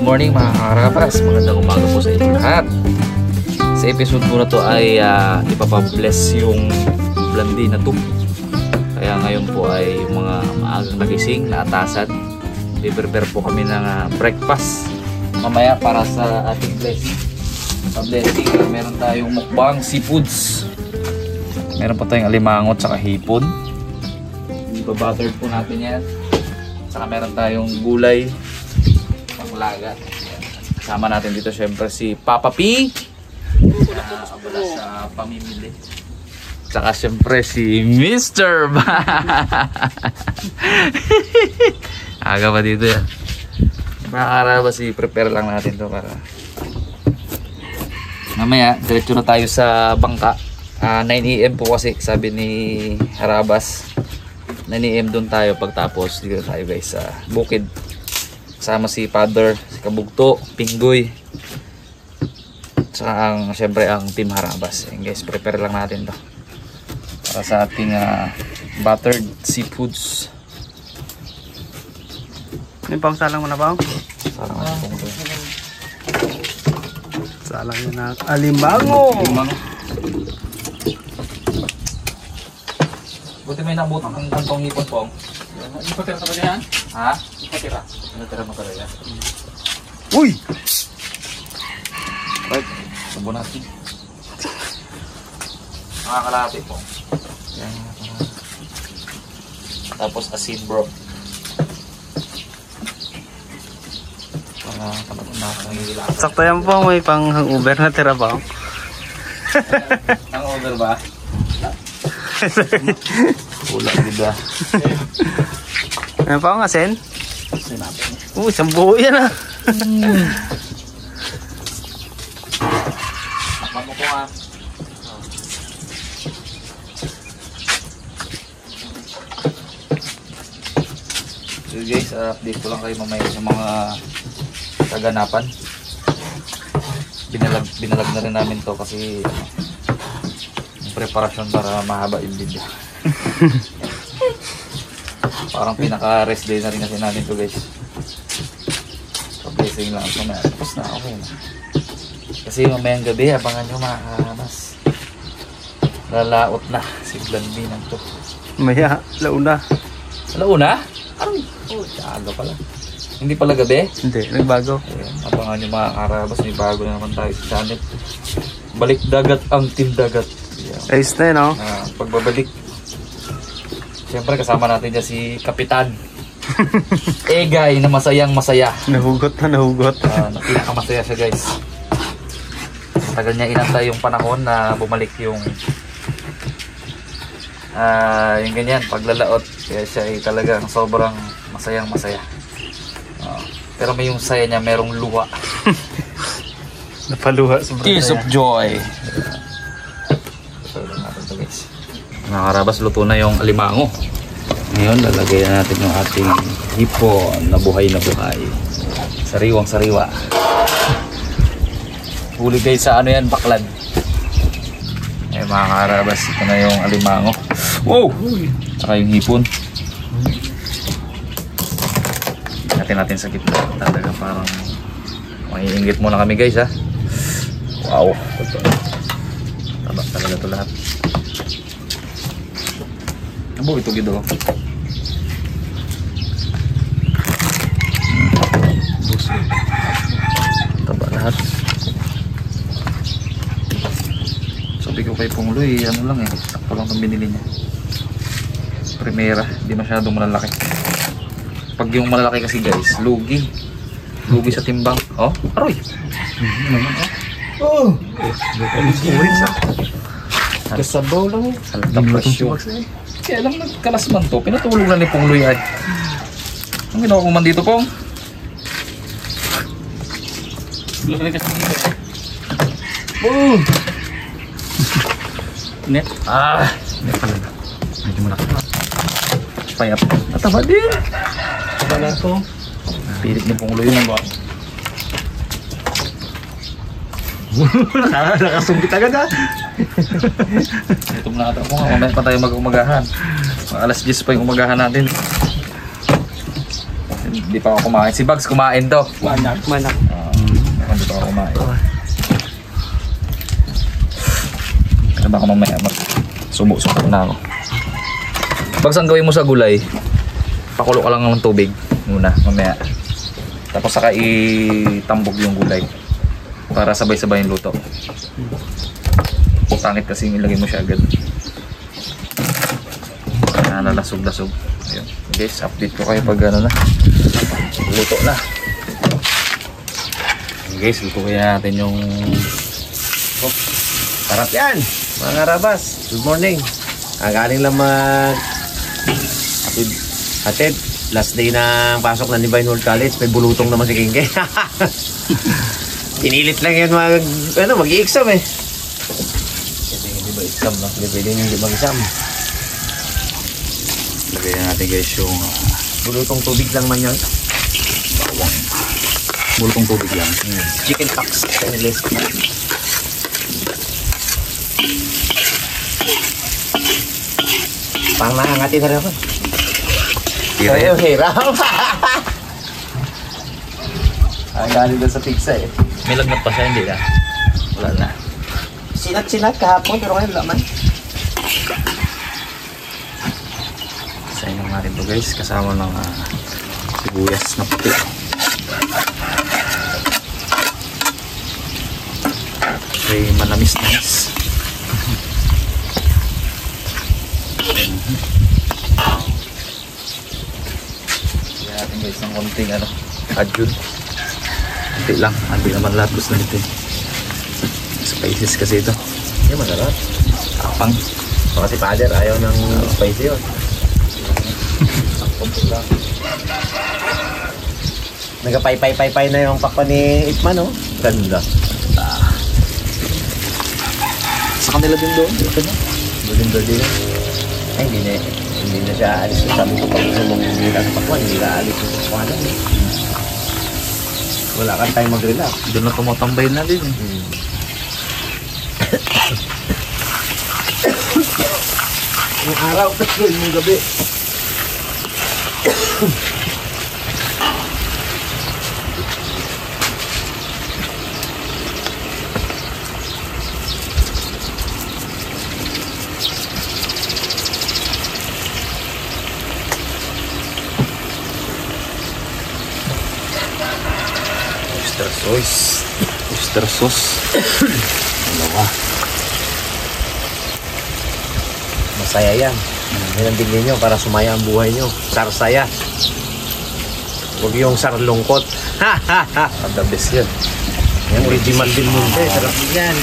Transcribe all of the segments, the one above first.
morning mga karapas, magandang umaga po sa inyo lahat. Sa episode po na to ay ipapabless yung blandi na to. Kaya ngayon po ay yung mga maagang nagising na atasan, i-prepare po kami ng breakfast mamaya para sa ating blessing. Sa blessing, meron tayong mukbang seafoods. Meron pa tayong alimango at saka hipon. Iba-butter po natin yan. Saka meron tayong gulay panglaga. Kasama natin dito syempre si Papa P. Abala sa pamimili. Saka syempre si Mr. Aga pa dito yan. Makakara ba si prepare lang natin to para mamaya diretso na tayo sa bangka. 9 AM po kasi sabi ni Harabas. 9 AM doon tayo, pagtapos dito tayo guys sa bukid. Kasama si Father, si Kabugto, Pinggoy. Saka syempre ang Team Harabas. And guys, prepare lang natin to para sa ating buttered seafoods. May pangsalang mo na ba? Salang natin po. Salang yun na alimango. Buti may nabutang ang kantong hipon po. Ipatira talaga yan? Ha? Ipatira. Natira mo talaga. Uy! Right, subo natin. Makakalati po. Yan. Tapos asin bro. Para nakakangilap. Sakto yan po, may pang hangover na tira ba? Ang over ba? Wala gida. Ano pa ang asin? Sinabi. Isang buo yan ah. Takpan mo ko nga. So guys, update ko lang kayo mamaya sa mga kaganapan. Binalag na rin namin to kasi preparasyon para mahaba yung video. Parang pinaka-rest day na rin kasi natin to guys. Pa-blessing lang ito. Tapos na, okay na. Kasi mamayang gabi, abangan nyo mga kamas. Lalaot na si Blandi ng to. Maya, launa. Launa? Aroy! Oh, aga pala. Hindi pala gabi? Hindi, nagbago. Ayan, abangan nyo mga karabas. May bago na naman tayo sa channel. Balik dagat ang Team Dagat. Ayos na yun, no? Pagbabalik, siyempre kasama natin dyan si Kapitan Egay na masayang masaya. Nahugot na nahugot. Na pinakamasaya siya guys. Tagal niya inantay yung panahon na bumalik yung ganyan, paglalaot. Kaya siya ay talagang sobrang masayang masaya. Pero may yung saya niya, merong luha. Napaluha sobrang Tears of joy. Mga karabas, luto na yung alimango. Ngayon, lalagay na natin yung ating hipon na buhay. Sariwang sariwa. Huli guys sa ano yan, baklad. Eh mga karabas, ito na yung alimango. Wow! Saka yung hipon. Natin sa gitna. Talaga parang maiinggit muna kami guys ha. Wow! Taba talaga ito lahat. Abo ito gido. Taba lahat. Sabi ko kay Pungloy, ano lang eh, takpo lang itong binili niya. Primera, hindi masyadong malalaki. Pag yung malalaki kasi guys, lugi. Lugi sa timbang. Oh, aroy. Oh. Kasabaw lang. Halata presyo. Kaya lang nagkalasman to, pinatulog na ni Pungloy ay. Ang ginawa ko man dito Pong? Net. Net pala. Medyo malaki. Payap. Nataba din. Wala ko. Pilit ni Pungloy yun ang ba? Nakasumpit agad ah. Ito na ata ko nga, mamaya pa tayo mag-umagahan. Mga alas 10 pa yung umagahan natin. Hindi pa ako kumain. Si Bugs kumain to. Manak. Hindi pa ako kumain. Kaya baka mamaya subo-subo na ako. Bugs, ang gawin mo sa gulay, pakulo ka lang ng tubig muna mamaya. Tapos saka itambog yung gulay para sabay-sabay yung luto. Pangit kasi ilagay mo siya agad. Nalalasog-lasog. Ayun. Guys, update ko kayo pag ano na. Luto na. Guys, luto kaya natin yung... Oh, sarap yan, mga karabas. Good morning. Galing lang atid. Last day ng pasok ng Divine World College. May bulutong naman si Kingke. Pinilit lang yan mag-i-exam eh. Hindi ba exam, no? Hindi pwede hindi mag-exam. Lagay na natin guys yung Bulutong tubig lang man yan. bawang. Bulutong tubig lang. Chicken pox. Parang nakangati na rin ako. Tira yan. Hirap. Galing doon sa pizza eh. May lagnat pa siya, hindi na. Wala na. Sinat-sinat kahapon pero ngayon laman. Sayin lang natin to guys. Kasama ng sibuyas na puti. Okay, manamis-namis. Kaya natin guys ng konting adjun. Hindi lang, hindi naman lahat gusto nito. Spices kasi ito. Hindi masarap. Tapang. Baka si father ayaw ng spicy yun. Nagapay-pay-pay-pay na yung pakpa ni Itman, oh. Ganda. Sa kanila din doon. Ito na. Bulim-bulim din. Ay, hindi na siya alis. Sabi ko pag gusto mong bumita sa pakwan, hindi na alis yung pakwan. Wala kang time mag-relax. Doon na tumatambay na din. Yung araw, tapos yung gabi. Oyster sauce. Dalawa. Masaya yan. Yan ang bilhin nyo para sumaya ang buhay nyo. Sarsaya. Huwag yung sarlungkot. Ang the best yan. Yan, original din mo. Sarap din yan.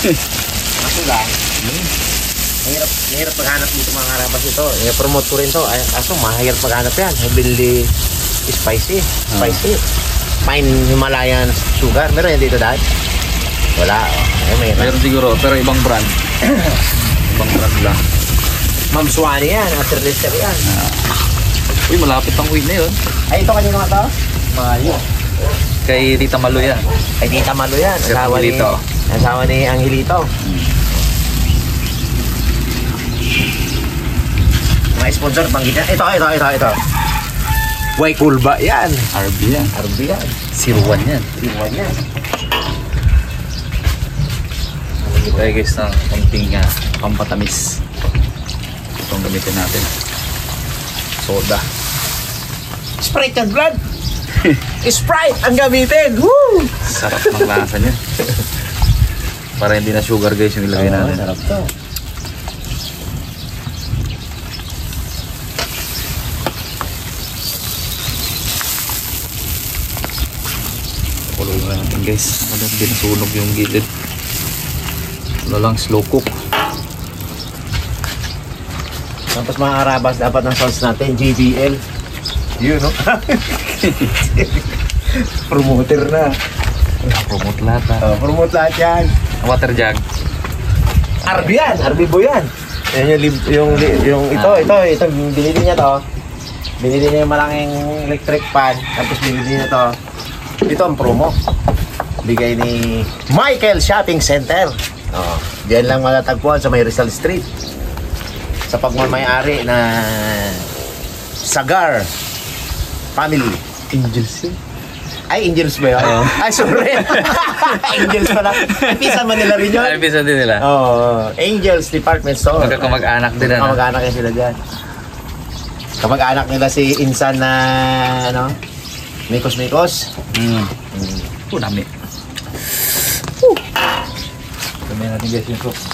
Ako lang. Mahirap maghanap dito mga karabas ito. I-promote ko rin to. Aso, mahirap maghanap yan. Heavily spicy. Spicy. Fine Himalayan sugar. Meron yan dito dahil? Wala. Meron siguro, pero ibang brand. Ibang brand lang. Ma'am Suwani yan. After Lister yan. Uy, malapit ang week na yun. Ay, ito kanino nga to? Mayo. Kay Tita Malu yan. Ay, Tita Malu yan. Sir Angelito. Asawa ni Angelito. Mga sponsor, banggitan. Ito. Way Kulba yan. RB yan. RB yan. 01 yan. Iwan yan. Tayo guys ng konting pampatamis. Ito ang gamitin natin. Soda. Sprite and blood. Sprite ang gamitin. Woo! Sarap ng lasa niya. Para hindi na sugar guys yung ilagay natin. Sarap to. Kulong na natin guys. Wala hindi nasunog yung gilid. Wala lang, slow cook. Tapos mga karabas, dapat ng sauce natin, JBL. Yun, no? Promoter na. Promote lahat Promote lahat yan. Water jug. RB yan, RB Boy yan. Yan yung ito, binili niya to. Binili niya yung malaking electric fan, tapos binili niya to. Ito ang promo. Bigay ni Michael Shopping Center. Oh, diyan lang matatagpuan sa may Rizal Street. Sa pagmamayari na Sagar Family. Angels yun. Ay, Angels ba yun? Ay, sorry. Angels pala. Pisa man nila rin yun. Ay, pisa din nila. Angels Department Store. Magkakamag-anak din na. Kamag-anak yan sila dyan. Kamag-anak nila si Insan na, ano, Mikos. Dami. Dami natin guys yung sauce.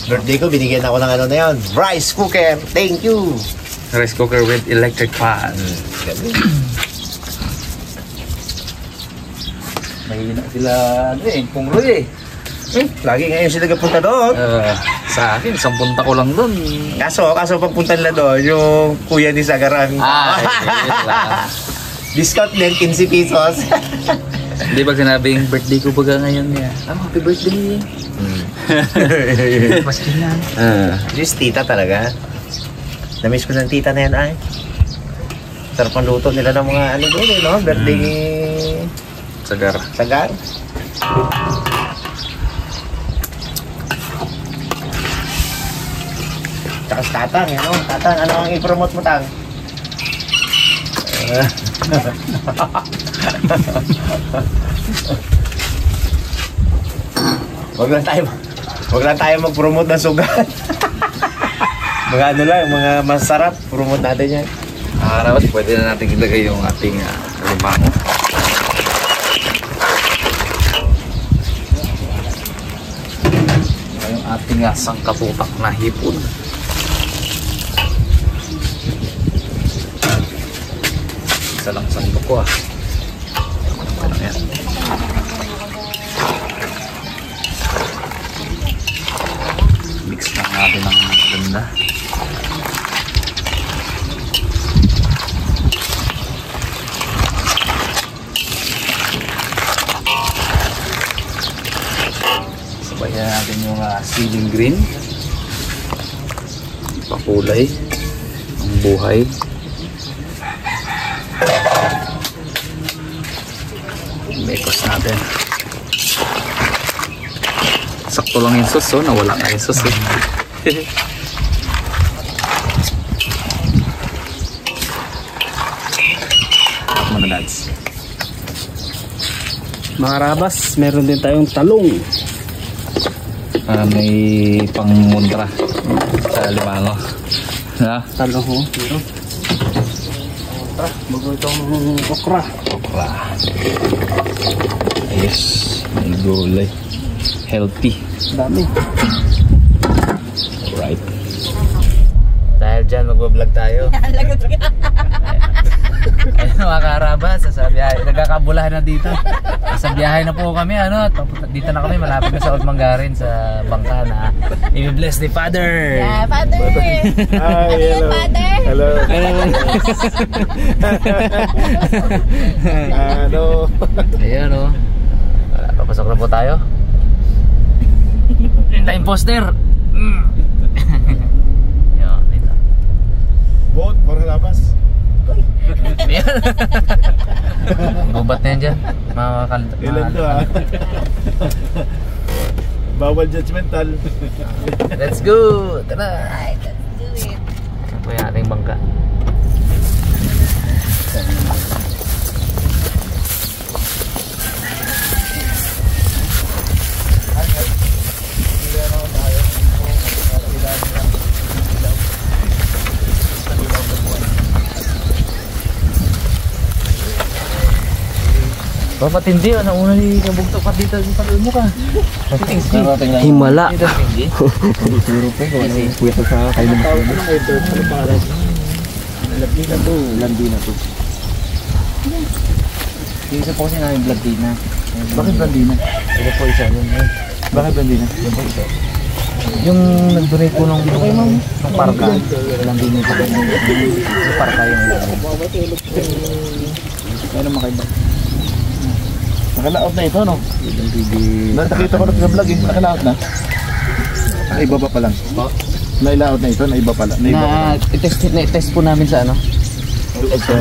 Birthday ko, binigyan ako ng ano na yun. Rice cooker. Thank you. Rice cooker with electric fan. Mahina sila, ano eh, pungloy eh. Lagi ngayon sila kapunta doon. Sa akin, 10 ko lang doon. Kaso pagpunta nila doon, yung kuya ni Sagarang. Discount din, 15 pesos. Hindi ba sinabing birthday ko baga ngayon niya? Happy birthday. Pasko yan. Just tita talaga. Namiss ko ng tita na yan ay. Sarap ang luto nila ng mga ano doon eh, no? Birthday Sagar. Tsaka si Tatang, ano? Tatang, ano ang i-promote mo, Tang? Wag lang tayo mag-promote ng sugat. Mga ano lang, mga masarap, promote natin yan. Dapat pwede na natin ilagay yung ating limango. Yung ating sangkatutak na hipon. Isa lang sandok ko Ano yan? Mix lang natin ng ganda. Sabayan natin yung ceiling green. Pakulay. Ang buhay. Mekos natin. Sakto lang yung sauce, nawala na yung sauce Ako na dads. Mga rabas, meron din tayong talong. May pangmuntra sa limango. Talong ho. Bago itong okra. Ayos. May gulay. Healthy. Dami. Alright. Dahil dyan, mag-vlog tayo. Ayun mga karabas, sa biyahe. Nagkakabulahan na dito. Sa biyahe na po kami, dito na kami, malapit na sa Old Mangarin, sa bangka na i-bless ni Father. Yeah, Father. Hi, hello. Father. Hello. Ano? Ayan papasok na po tayo. Time poster. Yan, dito. Boat, para labas. Gubat na yan dyan. Ilan to Bawal judgmental. Let's go! Tara! Alright, let's do it. Ito po yung ating bangka. Bapak tindi, una ni kabugto ka dito sa mo ka. Himala. Puwito sa kayo naman. Landi na to. Yung isa po kasi namin Blandina. Bakit Blandina? Ito po isa yun. Bakit Blandina? Yung po isa. Yung nag-donate po nung parka. Blandina po. Yung parka yung ilalim. Ano makaiba? Nakalaot na ito, no? Nakita ko na sa vlog, nakalaot na. Iba pa lang. Nailaot na ito, naiba pala. I-test po namin sa ano? Sa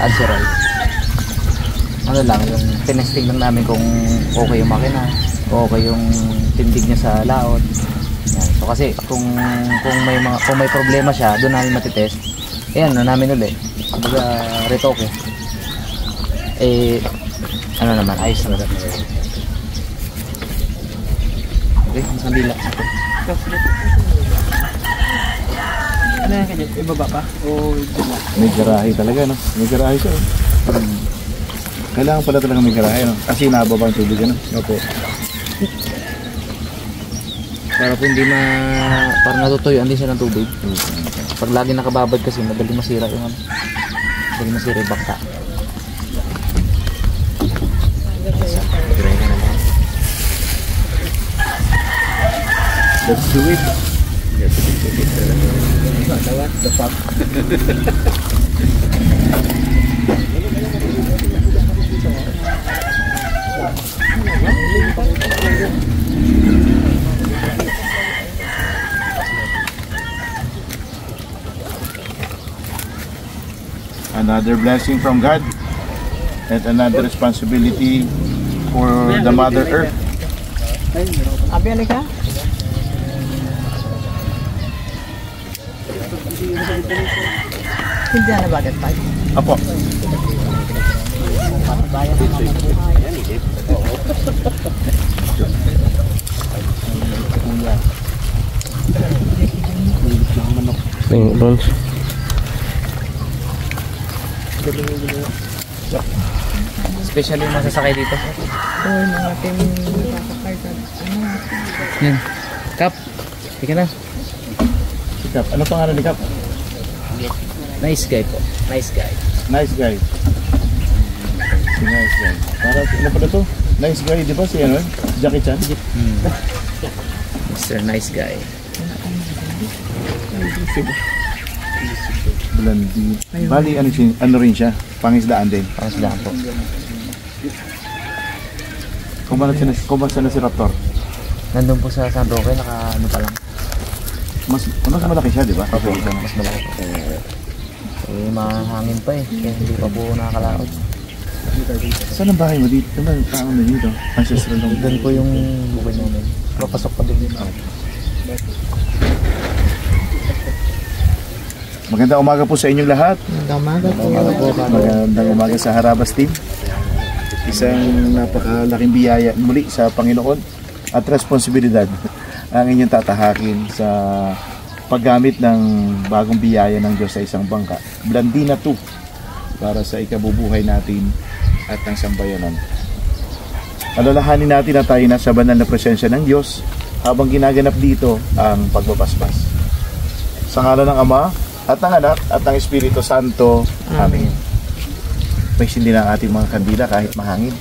Adseral. ano lang, yung tinesting lang namin kung okay yung makina, okay yung tindig niya sa laot. Yan. So kasi kung may problema siya, doon namin matitest. Ayan, namin ulit. Kumbaga retoke. Ano naman, ayos na rin. Okay, ang sandila. Ano yan kanya? Ibaba pa? O May garahe talaga, no? May garahe siya, oh. Kailangan pala talaga may garahe, no? Kasi nababa ang tubig, ano? opo. Para po hindi parang natutuyuan din siya ng tubig. Pag lagi nakababad kasi, madali masira yung ano. Madali masira yung bakta. Let's do it. Another blessing from God and another responsibility for the Mother Earth. Abi, ano ka? Hindi na bagat pa. Apo. Especially yung masasakay dito. Yan. Kap, tika na. Si Kap. Ano pangalan ni Kap? Nice guy po. Nice guy. Nice guy. Si nice guy. Para ano pala to? Nice guy, di ba si ano? Jackie Chan? Mr. Nice Guy. Blondie. Bali, ano rin siya? Pangisdaan din. Pangisdaan po. Kung saan na si Raptor? Nandun po sa San Roque, ano pa lang. Mas malaki siya, di ba? Opo, mas malaki po. Mahangin pa eh. Kaya hindi pa po nakakalaot. Saan ang bahay mo dito? Saan ang tao na dito? Ancestral lang. Doon po yung bukid namin. Papasok pa din. Magandang umaga po sa inyong lahat. Magandang umaga sa Harabas Team. Isang napakalaking biyaya muli sa Panginoon at responsibilidad ang inyong tatahakin sa paggamit ng bagong biyaya ng Diyos sa isang bangka. Blandina 2 para sa ikabubuhay natin at ng sambayanan. Alalahanin natin na tayo nasa banal na presensya ng Diyos habang ginaganap dito ang pagbabasbas. Sa ngalan ng Ama at ng Anak at ng Espiritu Santo. Amen. Paisin din ang ating mga kandila kahit mahangin.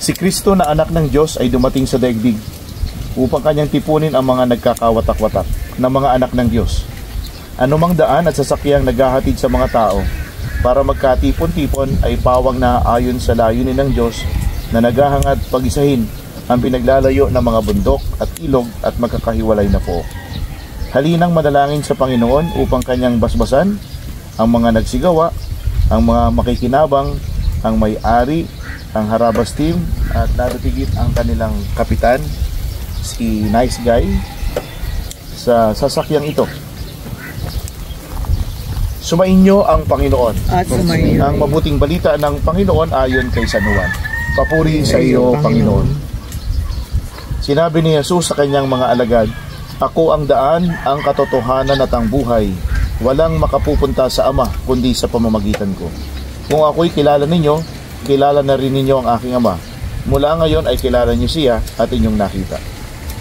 Si Kristo na anak ng Diyos ay dumating sa daigdig upang kanyang tipunin ang mga nagkakawatak-watak na mga anak ng Diyos. Anumang daan at sasakyang naghahatid sa mga tao para magkatipon-tipon ay pawang na ayon sa layunin ng Diyos na naghahangad pag-isahin ang pinaglalayo ng mga bundok at ilog at magkakahiwalay na po. Halinang manalangin sa Panginoon upang kanyang basbasan ang mga nagsigawa, ang mga makikinabang, ang may-ari, ang Harabas Team at narutigit ang kanilang kapitan, si Nice Guy, sa sasakyang ito. Sumainyo ang Panginoon. At sumainyo. Ang mabuting balita ng Panginoon ayon kay San Juan. Papuri sa iyo, Panginoon. Sinabi ni Jesus sa kanyang mga alagad, "Ako ang daan, ang katotohanan at ang buhay. Walang makapupunta sa Ama kundi sa pamamagitan ko. Kung ako'y kilala ninyo, kilala na rin ninyo ang aking Ama. Mula ngayon ay kilala niyo siya at inyong nakita."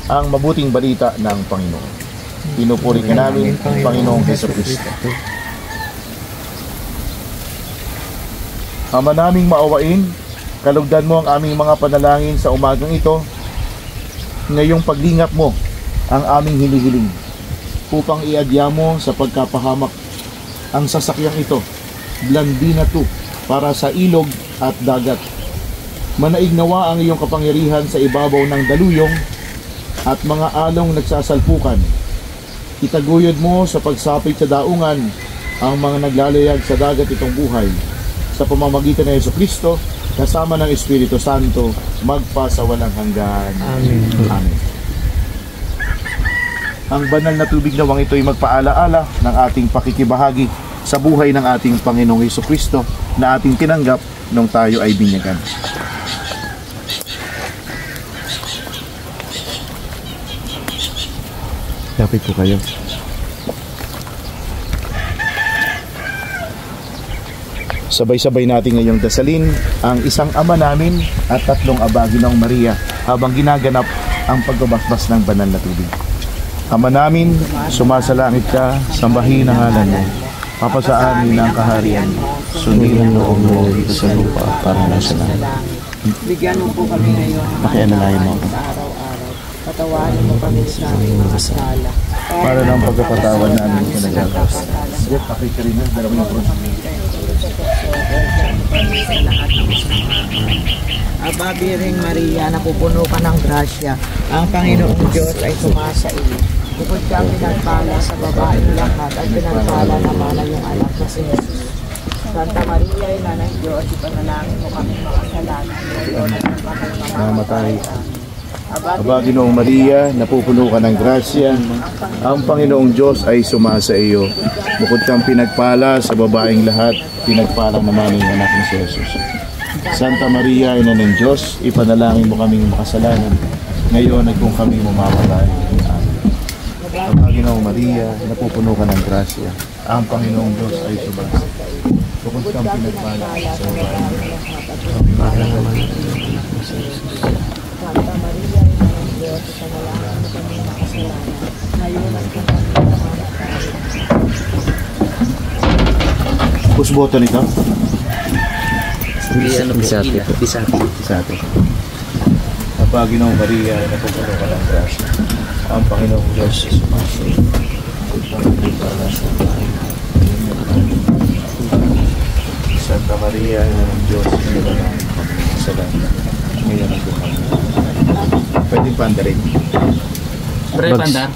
Ang mabuting balita ng Panginoon. Pinupuri ka namin, Panginoong Jesucristo. Ama naming maawain, kalugdan mo ang aming mga panalangin sa umagang ito. Ngayong paglingap mo ang aming hinihiling upang iadya mo sa pagkapahamak ang sasakyang ito, Blandina 2, para sa ilog at dagat. Manaignawa ang iyong kapangyarihan sa ibabaw ng daluyong at mga along nagsasalpukan. Itaguyod mo sa pagsapit sa daungan ang mga naglalayag sa dagat itong buhay. sa pamamagitan ng Jesucristo, kasama ng Espiritu Santo, magpasawalang hanggan. Amen. Amen. Ang banal na tubig nawang ito ay magpaalaala ng ating pakikibahagi sa buhay ng ating Panginoong Jesucristo na ating tinanggap nung tayo ay binyagan. Lapit po kayo. Sabay-sabay natin ngayong dasalin ang isang Ama namin at tatlong Aba Ginoong Maria habang ginaganap ang pagbabasbas ng banal na tubig. Ama namin, sumasalangit ka, sambahin ang ngalan mo. Papasaanin ang kaharian mo. Sundin ang loob mo dito sa lupa para nasa langit. Bigyan mo po kami ngayon ng Pakialalayan mo ako. sa araw-araw. Patawarin mo kami sa aming mga sala. Para ng pagkapatawan namin sa nagagawa. Jeff, pakita rin na, dalawa ng cross. Aba, Birheng Maria, napupuno ka ng grasya. Ang Panginoong Diyos ay sumasa iyo. Bukod kang pinagpala sa babaeng lahat at pinagpala naman ang iyong anak na si Jesus. Santa Maria, Ina ng Diyos, ipanalangin mo kami makasalanan. Ngayon at ang kami Namatay. Aba Ginoong Maria, napupuno ka ng grasya. Ang Panginoong Diyos ay sumasa iyo. Bukod kang pinagpala sa babaeng lahat, pinagpala naman ang anak ni si Jesus. Santa Maria, Ina ng Diyos, ipanalangin mo kaming makasalanan, ngayon at kung kami mamamatay. Amen. Aba Ginoong Maria, napupuno ka ng grasya. Ang Panginoong Diyos ay sumasa iyo. Bukod kang pinagpala sa babaeng lahat, pinagpala naman ang anak ni si Jesus. Santa Maria, Ina ng Diyos, ipanalangin mo kami makasalanan. Ngayon at kung kami mamamatay. Pusboto nito? Bisati po. Bisati. Aba Ginoong Maria, napupuno ka ng grasya. Ang Panginoong Diyos ay sumasa iyo. Santa Maria, Ina ng Diyos, ipanalangin mo kami makasalanan, ngayon at kung kami mamamatay. Pwede pa andarin. Pre, pandar.